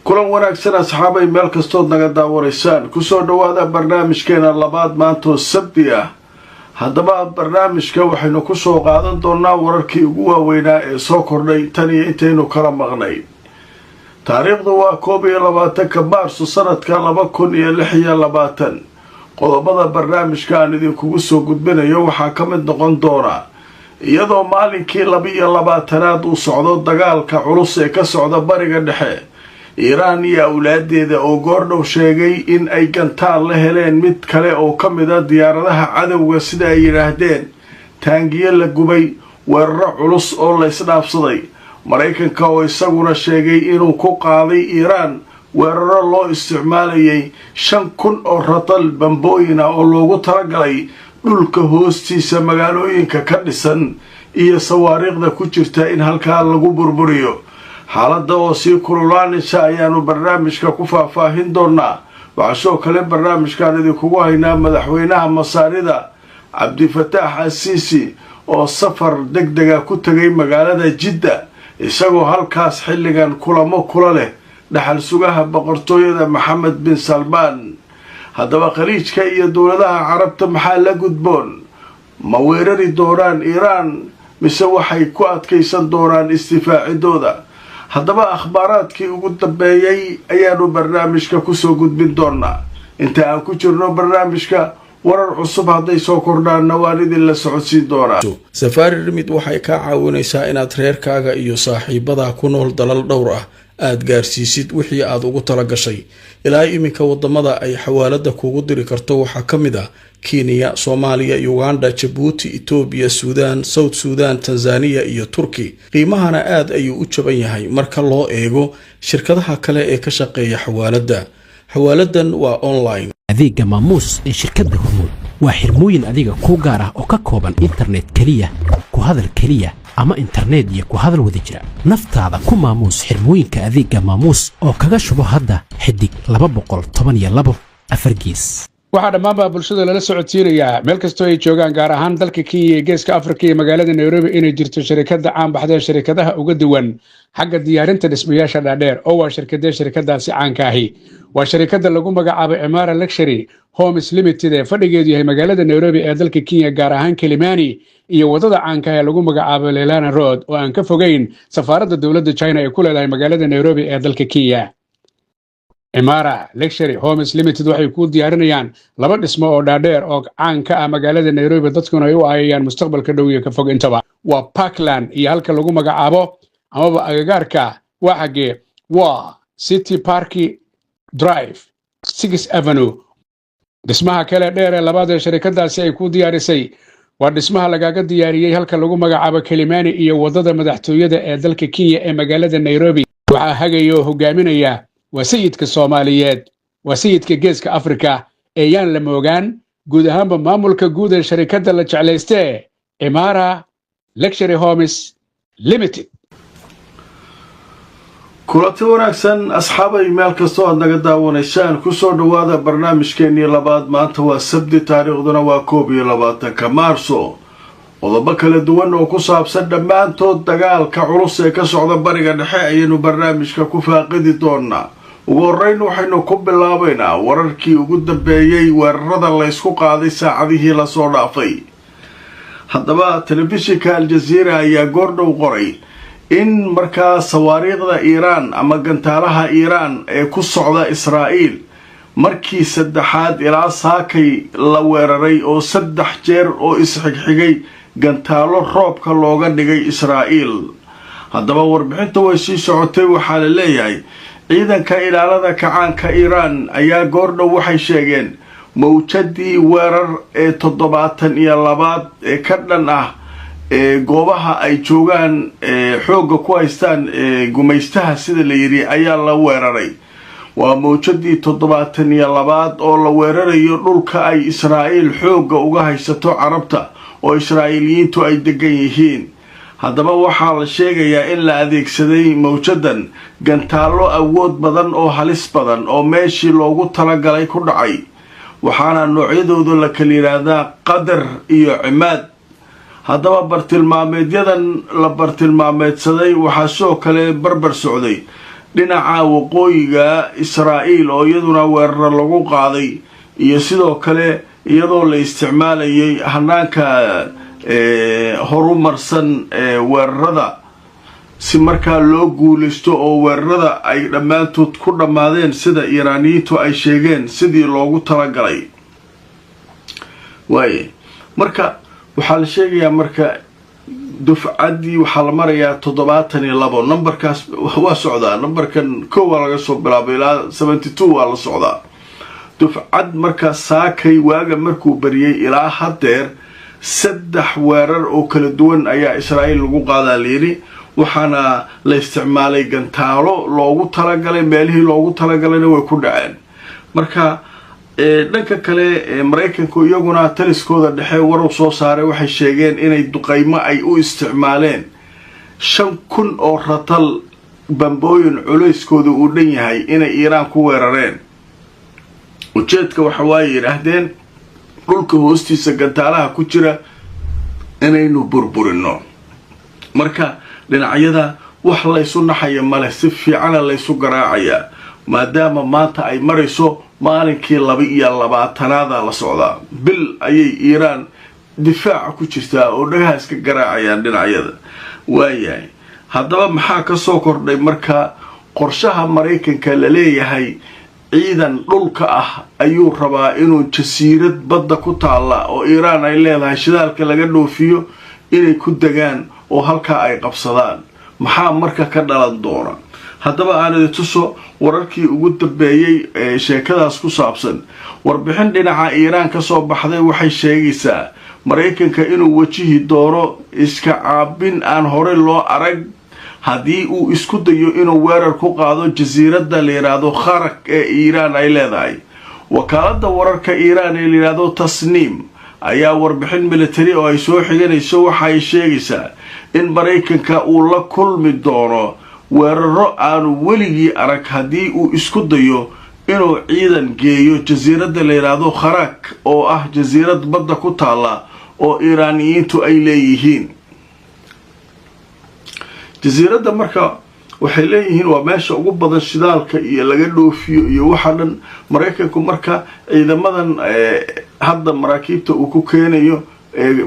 kulan wanaagsan asxaabay meel kastood naga daawanaysaan kusoo dhawaada barnaamijkeena labaad maantoo sabti ah. haddaba barnaamijka waxaynu kusoo qaadan doonaa wararkii ugu waaweynaa ee soo kordhay tan iyo intaynu kala maqnay. taariikhdu waa 21 maarso sanadka 2026. qodobada barnaamijka aan idinkugu soo gudbinayo waxaa ka mid noqon doona iyadoo maalinkii 22aad uu socdo dagaalka culus ee ka socda bariga dhexe. Iiraan iyo awlaadeeda oo goordhow sheegay in ay gantaal la heleen mid kale oo ka mid ah diyaaradaha cadowga sida ay yiraahdeen, taangiye la gubay, weeraro culus oo la isdhaafsaday. Mareykanka oo isaguna sheegay inuu ku qaaday Iiraan weeraro loo isticmaalayay 5,000 oo ratal bambooyin ah oo loogu talagalay dhulka hoostiisa magaalooyinka ka dhisan iyo sawaariikhda ku jirta in halkaa lagu burburiyo. xaaladda oo sii kululaanaysa ayaanu barnaamijka ku faahfaahin doonaa. waxaa soo kale barnaamijkaan idinkugu haynaa madaxweynaha masaarida cabdifataax asiisi oo safar degdega ku tegay magaalada jidda, isagoo halkaas xilligan kulamo kula leh dhaxal sugaha boqortooyada maxamed bin salmaan. haddaba khaliijka iyo dowladaha carabta maxaa la gudboon? ma weerari doonaan Iiraan mise waxay ku adkaysan doonaan istifaacidooda? haddaba akhbaaraadkii ugu dambeeyay ayaanu barnaamijka kusoo gudbin doonaa. inta aan ku jirno barnaamijka warar cusub hadday soo kordhaanna waan idin la socodsiin doonaa. Safari Remit waxay kaa caawinaysaa inaad reerkaaga iyo saaxiibada ku nool dalal dhowr ah aad gaarsiisid wixii aad ugu tala gashay. ilaa iminka wadamada ay xawaalada kugu diri karto waxaa ka mid ah Kenya, Soomaaliya, Uganda, Djibouti, Ethiopia, Suudaan, South Sudan, Tanzania iyo Turki. qiimahana aad ayuu u jaban yahay marka loo eego shirkadaha kale ee ka shaqeeya xawaalada. xawaaladan waa online. adeega maamuus ee shirkadda Hormuud waa xirmooyin adiga ku gaar ah oo ka kooban internet kaliya, ku hadal kaliya ama internet iyo ku hadal wada jira. naftaada ku maamuus xirmooyinka adeega maamuus oo kaga shubo hadda xidig 212 afargees. waxaa dhammaanba bulshada lala socodsiinayaa meel kastoo ay joogaan, gaar ahaan dalka Kenya iyo geeska Afrika iyo magaalada Nairobi, inay jirto shirkadda caan baxday shirkadaha uga duwan xagga diyaarinta dhismayaasha dhaadheer oo waa shirkadaasi caanka ahi. waa shirkadda lagu magacaabo Imara Luxury Homes Limited ee fadhigeedu yahay magaalada Nairobi ee dalka Kenya, gaar ahaan Kilimani iyo wadada caanka ee lagu magacaabo Leilani Road oo aan ka fogeyn safaaradda dowladda China ee ku leedahay magaalada Nairobi ee dalka Kenya. Imara Luxury Homes Limited waxay ku diyaarinayaan 2 dhismo oo dhaadheer oo caan ka ah magaalada Nairobi, dadkuna ay u aayayaan mustaqbalka dhow iyo ka fog intaba. waa Parkland iyo halka lagu magacaabo amaba agagaarka waa xagee waa City Park Drive 6th Avenue. dhismaha kale dheer ee labaad ee shirkadaasi ay ku diyaarisay waa dhismaha lagaga diyaariyay halka lagu magacaabo Kilimani iyo wadada madaxtooyada ee dalka Kenya ee magaalada Nairobi. waxaa hagayo hogaaminaya waa sayidka Soomaaliyeed, waa sayidka geeska Afrika ee yaan la moogaan guud ahaanba maamulka guud ee shirkadda la jeclaystay Imara Luxury Homes Limited. kulanti wanaagsan asxaabay meel kastoo aad naga daawanaysaan kusoo dhawaada barnaamijkeenii labaad. maanta waa sabti, taariikhduna waa 21 maarso. qodobo kala duwan oo ku saabsan dhammaantood dagaalka culus ee ka socda bariga dhexe ayaynu barnaamijka ku faaqidi doonaa. ugu horreyn waxaynu ku bilaabaynaa wararkii ugu dambeeyay weerarada laysku qaaday saacadihii lasoo dhaafay. haddaba telefishinka Al-Jazeera ayaa goordhow qoray in markaa sawaariikhda Iiraan ama gantaalaha Iiraan ee ku socda Israa'iil markii saddexaad ilaa saakay la weeraray oo 3 jeer oo isxigxigay gantaalo roobka looga dhigay Israa'iil. haddaba warbixinta way sii socotay. waxaa la leeyahay ciidanka ilaalada kacaanka Iiraan ayaa goordhow waxay sheegeen mawjadii weerar ee 72 ee ka dhan ah goobaha ay joogaan xoogga ku haystaan gumaystaha sida la yiri ayaa la weeraray. waa mawjadii 72 oo la weerarayo dhulka ay Israa'iil xoogga uga haysato carabta oo Israa'iiliyiintu ay degan yihiin. haddaba waxaa la sheegayaa in la adeegsaday mawjadan gantaalo awood badan oo halis badan oo meeshii loogu talagalay ku dhacay, waxaana noocyadooda la kala yiraahdaa Qadar iyo Cimaad. haddaba bartilmaameedyadan la bartilmaameedsaday waxaa soo kale barbar socday dhinaca waqooyiga Israa'iil oo iyaduna weerar lagu qaaday iyo sidoo kale iyadoo la isticmaalayay hanaanka horumarsan weerarada si markaa loo guulaysto oo weerarada ay dhammaantood ku dhammaadeen sida Iiraaniyiintu ay sheegeen sidii loogu talagalay waaye marka waxaa la sheegayaa marka dufcadii waxaa la marayaa 72 numberkaas waa socdaa numberkan koow laga soo bilaabay ilaa 72 waa la socdaa dufcad marka saakay waaga markuu bariyay ilaa hadeer 3 weerar oo kala duwan ayaa Israa'iil lagu qaadaa leeyahay waxaana la isticmaalay gantaalo loogu talagalay meelihii loogu talagalayna way ku dhaceen marka dhanka kale Mareykanku iyaguna taliskooda dhexe war soo saaray waxay sheegeen inay duqeymo ay u isticmaaleen 5,000 oo ratal bambooyin culeyskooda uu dhan yahay inay Iiraan ku weerareen ujeedka waxa way yiraahdeen dhulka hoostiisa gantaalaha ku jira inaynu burburino marka dhinacyada wax la isu naxaya male si fiican la isu garaacaya maadaama maanta ay marayso maalinkii 22aad la socdaa bil ayay Iiraan difaac ku jirtaa oo dhagaha iska garaacayaan dhinacyada waayahay haddaba maxaa ka soo kordhay marka qorshaha Mareykanka la leeyahay ciidan dhulka ah ayuu rabaa inuu jasiirad badda ku taala oo Iiraan ay leedahay shidaalka laga dhoofiyo inay ku degaan oo halka ay qabsadaan maxaa marka ka dhalan doona haddaba aan tuso wararkii ugu dambeeyay sheekadaas ku saabsan warbixin dhinaca Iiraan ka soo baxday waxay sheegaysaa Mareykanka inuu wajihi doono iska caabin aan hore loo arag haddii uu isku dayo inuu weerar ku qaado jasiiradda la yiraahdo Kharak ee Iiraan ay leedahay wakaaladda wararka Iiraan ee la yiraahdo Tasniim ayaa warbixin military oo ay soo xiganayso waxay sheegaysaa in Mareykanka uu la kulmi doono weeraro aan weligii arag haddii uu isku dayo inuu ciidan geeyo jasiiradda la yiraahdo Kharak oo ah jasiirad badda ku taala oo Iiraaniyiintu ay leeyihiin jasiiradda marka waxay leeyihiin waa meesha ugu badan shidaalka iyo laga dhoofiyo iyo waxa dhan Mareykanku marka ciidamadan hadda maraakiibta uu ku keenayo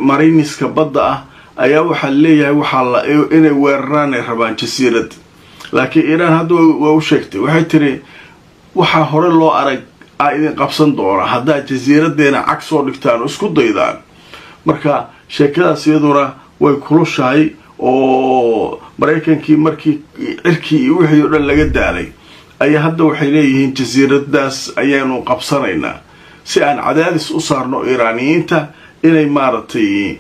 mariniska badda ah ayaa waxa leeyahay waxa inay weeraraan ay rabaan jasiirad laakiin Iiraan hadda waa u sheegtay waxay tiri waxa hore loo arag ay idin qabsan doona hadda jasiiradeena cag soo dhigtaan isku daydaan marka sheekadaas iyaduna way kulushahay oo Mareykankii markii cirkii wixii oo dhan laga daalay ay hadda waxay leeyihiin jasiiradaas ayaanu qabsanaynaa si aan cadaadis u saarno Iiraaniyiinta inay maaratay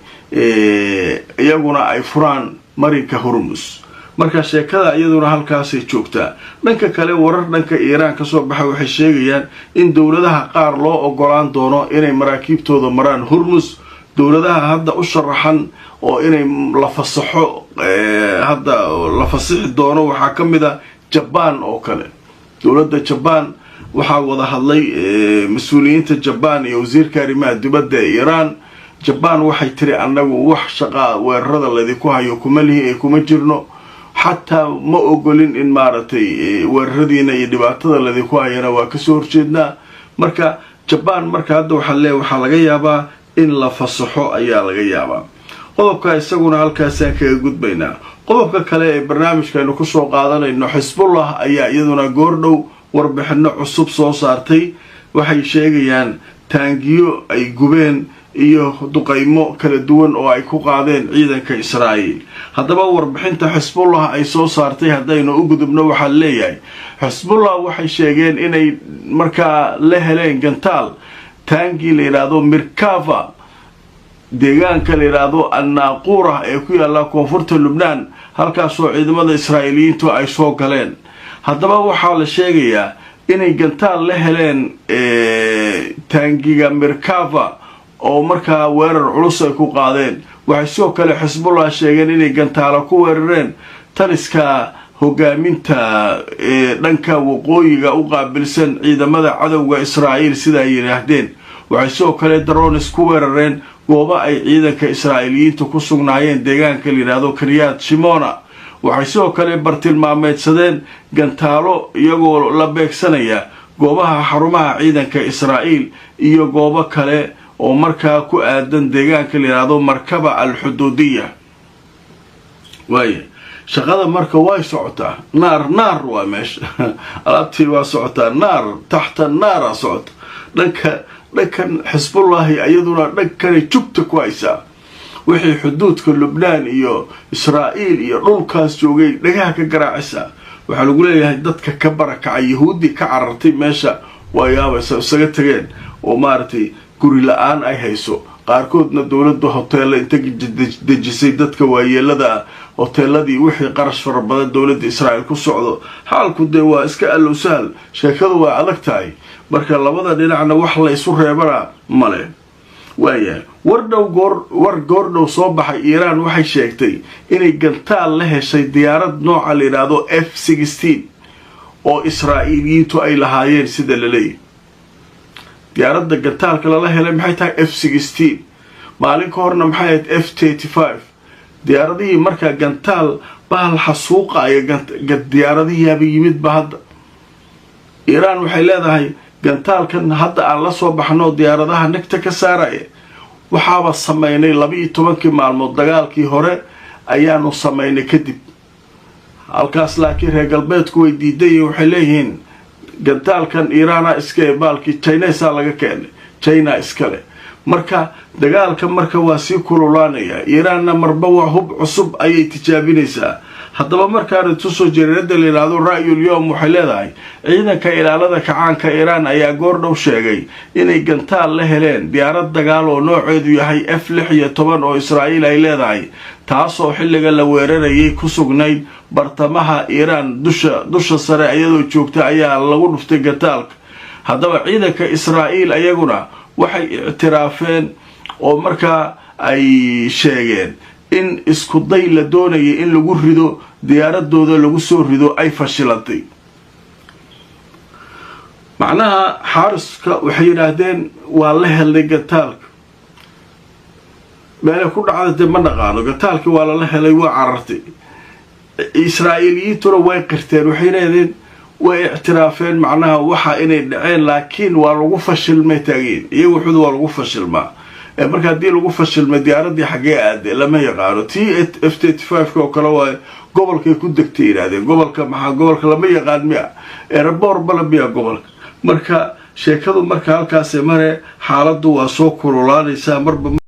iyaguna ay furaan marinka Hormuz marka sheekada iyaduna halkaas ay joogtaa dhanka kale warar dhanka Iiraan ka soo baxay waxay sheegayaan in dawladaha qaar loo ogolaan doono inay maraakiibtooda maraan Hormuz dawladaha hadda u sharaxan oo inay la fasaxo hadda la fasaxi doono waxa kamida Japan oo kale dawladda Japan waxa wada hadlay mas'uuliyiinta Japan iyo wasiirka arrimaha dibadda Iiraan Japan waxay tiri anagu wax shaqa weerarada ladii hayo kuma lihi kuma jirno حتى ما أقولين إن مارتي وردينا يدبعتها الذي كواينا وكسور جدنا مركا جبان مركا هذا وحلي وحلقيابا إن لا فصحوا أيا لقيابا قلبك يسقون هالكاسك جود بينا قلبك كلا برنامج كانوا كسر قادنا إنه حسب الله أيا يدنا جوردو وربحنا عصب صوصارتي وحي شيئا تانجيو أي جبين iyo duqaymo kala duwan oo ay ku qaadeen ciidanka Israa'iil hadaba warbixinta Xisbullah ay soo saartay hadaynu u gudubno waxa leeyahay Xisbullah waxay sheegeen inay marka la heleen gantaal taangi leeyraado Mirkava deegaanka leeyraado An-Naqura ee ku yaala koonfurta Lebanon halkaas oo ciidamada Israa'iiliyiintu ay soo galeen hadaba waxa la sheegayaa inay gantaal la heleen taangiga Mirkava oo markaa weerar culus ay ku qaadeen waxay soo kale Xisbullah sheegeen inay gantaalo ku weerareen taliska hogaaminta dhanka waqooyiga u qaabilsan ciidamada cadawga Israa'iil sida ay yiraahdeen waxay soo kale drones ku weerareen goobo ay ciidanka Israa'iiliyiintu ku sugnaayeen deegaanka la yiraahdo Kiryat Shimona waxay sidoo kale bartilmaameedsadeen gantaalo iyagoo la beegsanaya goobaha xarumaha ciidanka Israa'iil iyo goobo kale oo markaa ku aadan deegaanka la yiraahdo Markaba al-Xuduudiyya waaye shaqada marka way socotaa naar waa meesha alaabtii waa socotaa naar taxta naar socota dhankan Xisbullah iyaduna dhankan jugta ku haysaa wixii xuduudka Lubnaan iyo Israa'iil iyo dhulkaas joogay dhagaha ka garaacaysa waxa lagu leeyahay dadka ka barakacay yahuudi ka carartay meesha waayaaba isaga tageen oo maartay guri la'aan ay hayso qaarkoodna dawladda hoteelada inta dejisay dadka waayeelada hoteeladii wixii qarash fara badan dawladda Israa'iil ku socdo xaalku waa iska alowsaal sheekadu waa adag tahay marka labada dhinacna wax la isu reebana male waaye war goordhow soo baxay Iiraan waxay sheegtay inay gantaal la heshay diyaarad nooca la yiraahdo F-16 oo Israa'iiliyiintu ay lahaayeen sida la leeyahay diyaaradda gantaalka la helay maxay tahay F-16 maalin ka horna maxay ahayd F-35 diyaaradihii markaa gantaal bahal xasuuqa ay diyaaradihii yimid ba hadda Iiraan waxay leedahay gantaalkan hadda aan la soo baxno diyaaradaha nagta ka saaraya waxaaba sameynay 12 maalmood dagaalkii hore ayaanu sameynay kadib halkaas laakiin reer galbeedku way diiday waxay leeyihiin gantaalkan Iiraan iska baalkii China laga keenay China iskale marka dagaalka marka waa si kululaanaya Iiraanna marba waa hub cusub ayay tijaabinaysaa haddaba markaan tusoo jeeradda la yiraahdo Ra'yul Yawm waxay leedahay ciidanka ilaalada kacaanka Iiraan ayaa goordhow sheegay inay gantaal la heleen diyaarad dagaal oo nooceedu yahay F-16 oo Israa'iil ay leedahay taasoo xilliga la weerarayay ku sugnayd bartamaha Iiraan dusha sare ayadoo joogta ayaa lagu dhuftay gantaalka haddaba ciidanka Israa'iil ayaguna waxay ictiraafeen oo markaa ay sheegeen in isku day la doonayay in lagu rido diyaaradooda lagu soo rido ay fashilantay macnaha xariska waxay yiraahdeen waa la helay gantaalka meel ku dhacday ma naqaano gantaalkii waa la helay waa carartay Israa'iiliyiintuna way qirteen waxay yiraahdeen way ictiraafeen macnaha waxa inay dhaceen laakiin waa lagu fashilmay taageen iyagu wuxuu waa lagu fashilmaa marka hadii lagu fashilmay diyaaradii xagee aaday lama yaqaano F-35 oo kale waa gobolkay ku degtay yiraahdeen gobolka lama yaqaan miya airport bala miya gobolka marka sheekadu marka halkaas mare xaaladdu waa soo kululaanaysa marba